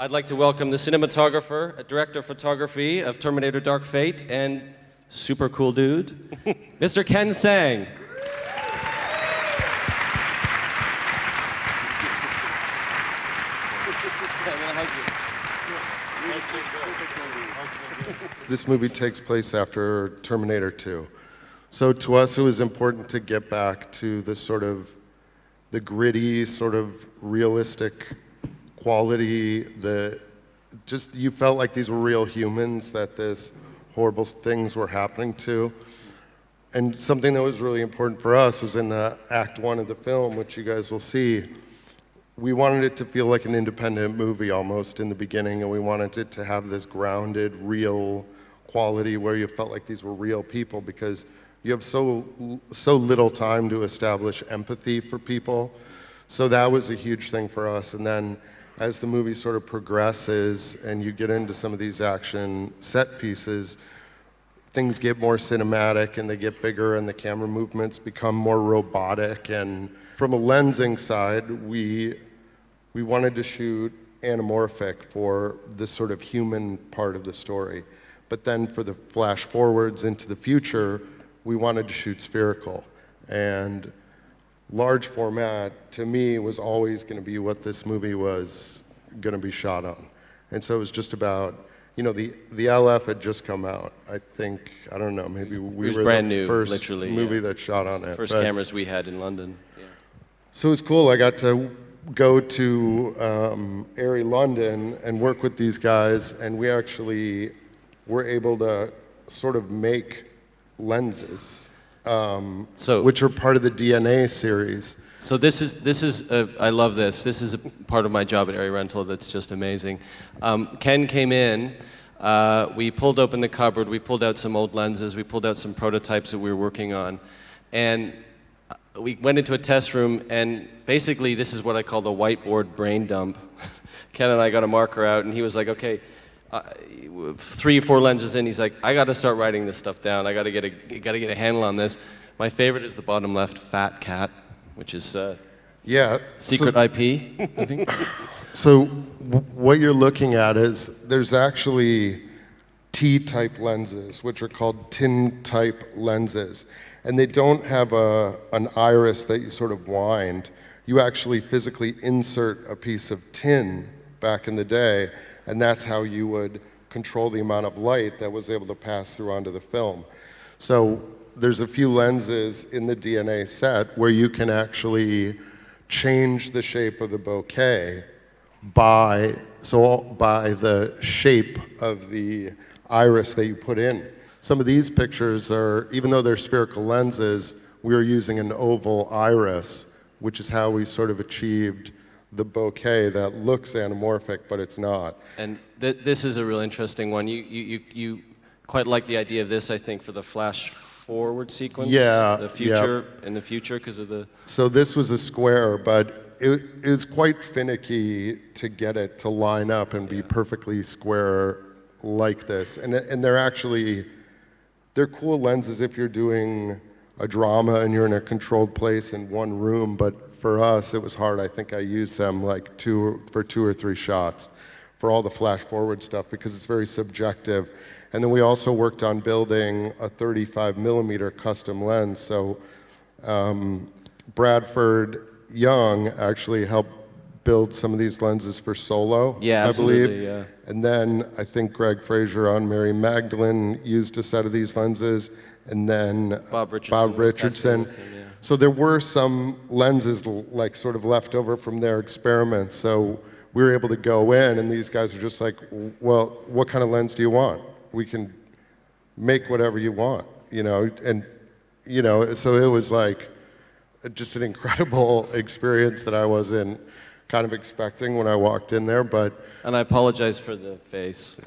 I'd like to welcome the cinematographer, director of photography of Terminator Dark Fate, and super cool dude, Mr. Ken Seng. This movie takes place after Terminator 2. So to us, it was important to get back to the gritty, sort of realistic quality, you felt like these were real humans that this horrible things were happening to. And something that was really important for us was in the Act 1 of the film, which you guys will see, we wanted it to feel like an independent movie almost in the beginning, and we wanted it to have this grounded, real quality where you felt like these were real people, because you have so little time to establish empathy for people. So that was a huge thing for us. And then as the movie sort of progresses and you get into some of these action set pieces, things get more cinematic and they get bigger and the camera movements become more robotic. And from a lensing side, we wanted to shoot anamorphic for this sort of human part of the story. But then for the flash forwards into the future, we wanted to shoot spherical. And large format, to me, was always going to be what this movie was going to be shot on. And so it was just about, the LF had just come out. I think, I don't know, maybe we were brand the new, first literally, movie that shot on it. First cameras we had in London. Yeah. So it was cool. I got to go to ARRI London and work with these guys, and we actually were able to sort of make lenses, which are part of the DNA series. So this is I love this. This is a part of my job at ARRI Rental that's just amazing. Ken came in, we pulled open the cupboard, we pulled out some old lenses, we pulled out some prototypes that we were working on, and we went into a test room, and basically this is what I call the whiteboard brain dump. Ken and I got a marker out, and he was like, okay, 3 or 4 lenses in, he's like, I got to start writing this stuff down. I got to get a handle on this. My favorite is the bottom left, Fat Cat, which is secret IP, I think. So what you're looking at is there's actually T-type lenses, which are called tin-type lenses. And they don't have an iris that you sort of wind. You actually physically insert a piece of tin back in the day, and that's how you would control the amount of light that was able to pass through onto the film. So there's a few lenses in the DNA set where you can actually change the shape of the bokeh by the shape of the iris that you put in. Some of these pictures are, even though they're spherical lenses, we were using an oval iris, which is how we sort of achieved the bokeh that looks anamorphic, but it's not. And this is a real interesting one. You quite like the idea of this, I think, for the flash forward sequence. Yeah. The future, in the future, because of the... So this was a square, but it was quite finicky to get it to line up and be perfectly square like this. And they're cool lenses if you're doing a drama and you're in a controlled place in one room, but for us, it was hard. I think I used them like 2 or 3 shots for all the flash forward stuff because it's very subjective. And then we also worked on building a 35 millimeter custom lens. So Bradford Young actually helped build some of these lenses for Solo, I believe. Yeah. And then I think Greg Fraser on Mary Magdalene used a set of these lenses, and then Bob Richardson. So there were some lenses like sort of left over from their experiments. So we were able to go in, and these guys are just like, well, what kind of lens do you want? We can make whatever you want, and so it was like just an incredible experience that I wasn't kind of expecting when I walked in there, And I apologize for the face.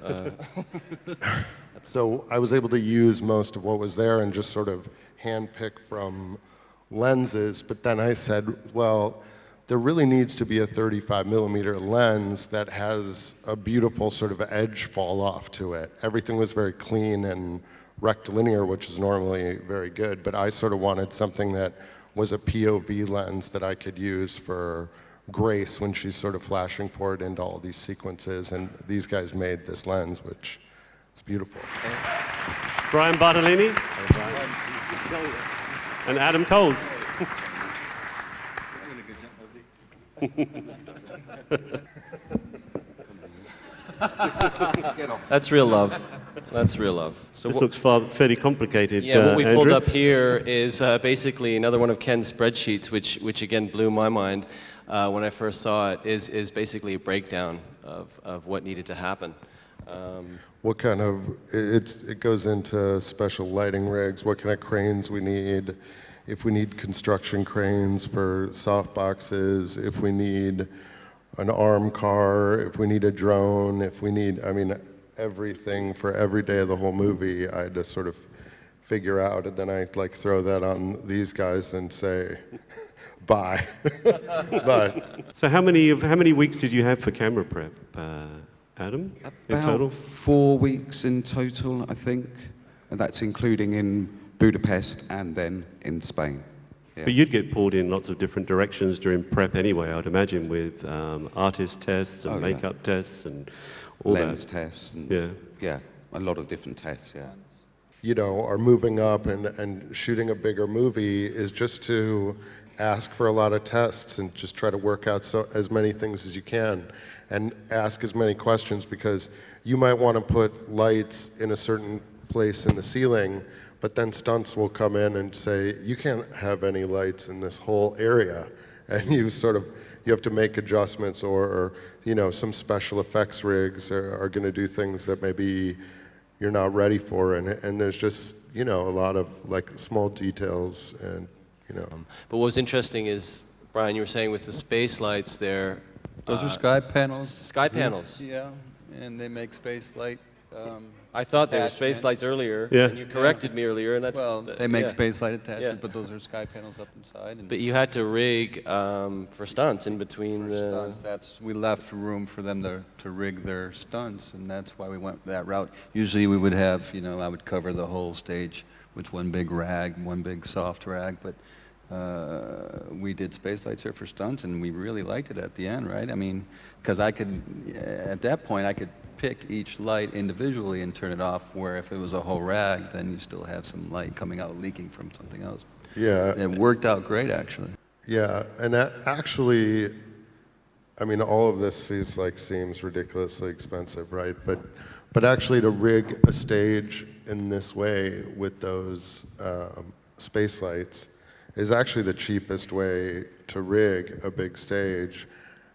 So I was able to use most of what was there and just sort of handpick from lenses, but then I said, well, there really needs to be a 35 millimeter lens that has a beautiful sort of edge fall off to it. Everything was very clean and rectilinear, which is normally very good, but I sort of wanted something that was a POV lens that I could use for grace when she's sort of flashing forward into all these sequences. And these guys made this lens, which is beautiful. Brian Bartolini. And Adam Coles. That's real love. That's real love. So This looks fairly complicated. yeah, what we've Andrew. pulled up here is basically another one of Ken's spreadsheets, which again blew my mind when I first saw it, is basically a breakdown of what needed to happen. What kind of, it goes into special lighting rigs, what kind of cranes we need, if we need construction cranes for soft boxes, if we need an arm car, if we need a drone, if we need, I mean, everything for every day of the whole movie, I had to sort of figure out, and then I like throw that on these guys and say, bye. Bye. So how many weeks did you have for camera prep, Adam? In total? About 4 weeks in total, I think. And that's including in Budapest and then in Spain. Yeah. But you'd get pulled in lots of different directions during prep anyway, I'd imagine, with artist tests and makeup tests and all Lens that. tests. And, Yeah. yeah, a lot of different tests, yeah. You know, are moving up and shooting a bigger movie is just to ask for a lot of tests and just try to work out as many things as you can and ask as many questions, because you might want to put lights in a certain place in the ceiling, but then stunts will come in and say, you can't have any lights in this whole area. And you have to make adjustments, or you know, some special effects rigs are going to do things that maybe you're not ready for, and there's just, you know, a lot of like small details, and you know. But what was interesting is, Brian, you were saying with the space lights there. Those are sky panels. Sky panels. Yeah, and they make space light. I thought they were space attachments. lights earlier, Yeah. and you corrected me earlier, and that's... Well, they make yeah. space light attachments, Yeah. but those are sky panels up inside. And But you had to rig for stunts in between for the... stunts, we left room for them to rig their stunts, and that's why we went that route. Usually we would have, you know, I would cover the whole stage with one big rag, one big soft rag, but we did space lights here for stunts, and we really liked it at the end, right? I mean, because I could, at that point, I could pick each light individually and turn it off, where if it was a whole rag, then you still have some light coming out leaking from something else. Yeah. It worked out great, actually. Yeah, and actually, I mean, all of this seems ridiculously expensive, right? But actually, to rig a stage in this way with those space lights is actually the cheapest way to rig a big stage.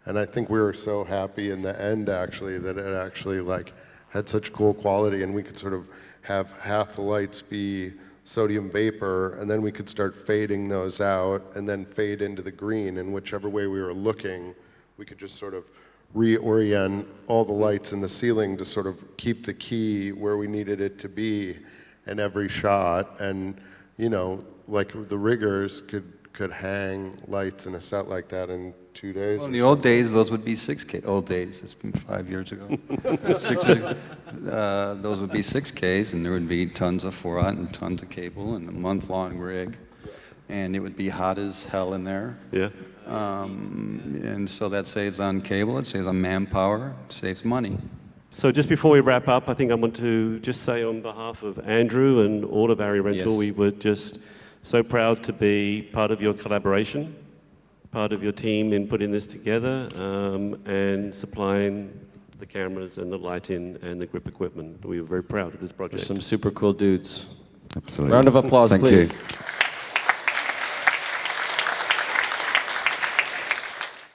And I think we were so happy in the end, actually, that it actually like had such cool quality, and we could sort of have half the lights be sodium vapor, and then we could start fading those out and then fade into the green, and whichever way we were looking, we could just sort of reorient all the lights in the ceiling to sort of keep the key where we needed it to be in every shot. And, you know, like the riggers could hang lights in a set like that in 2 days. Well, in the old days, those would be 6K. Old days, it's been 5 years ago. Those would be 6Ks, and there would be tons of 4-aught and tons of cable and a month-long rig. And it would be hot as hell in there. Yeah. And so that saves on cable, it saves on manpower, it saves money. So just before we wrap up, I think I want to just say on behalf of Andrew and all of ARRI Rental, Yes. we were just so proud to be part of your collaboration, part of your team in putting this together, and supplying the cameras and the lighting and the grip equipment. We were very proud of this project. Some super cool dudes. Absolutely. Round of applause, Thank please. you.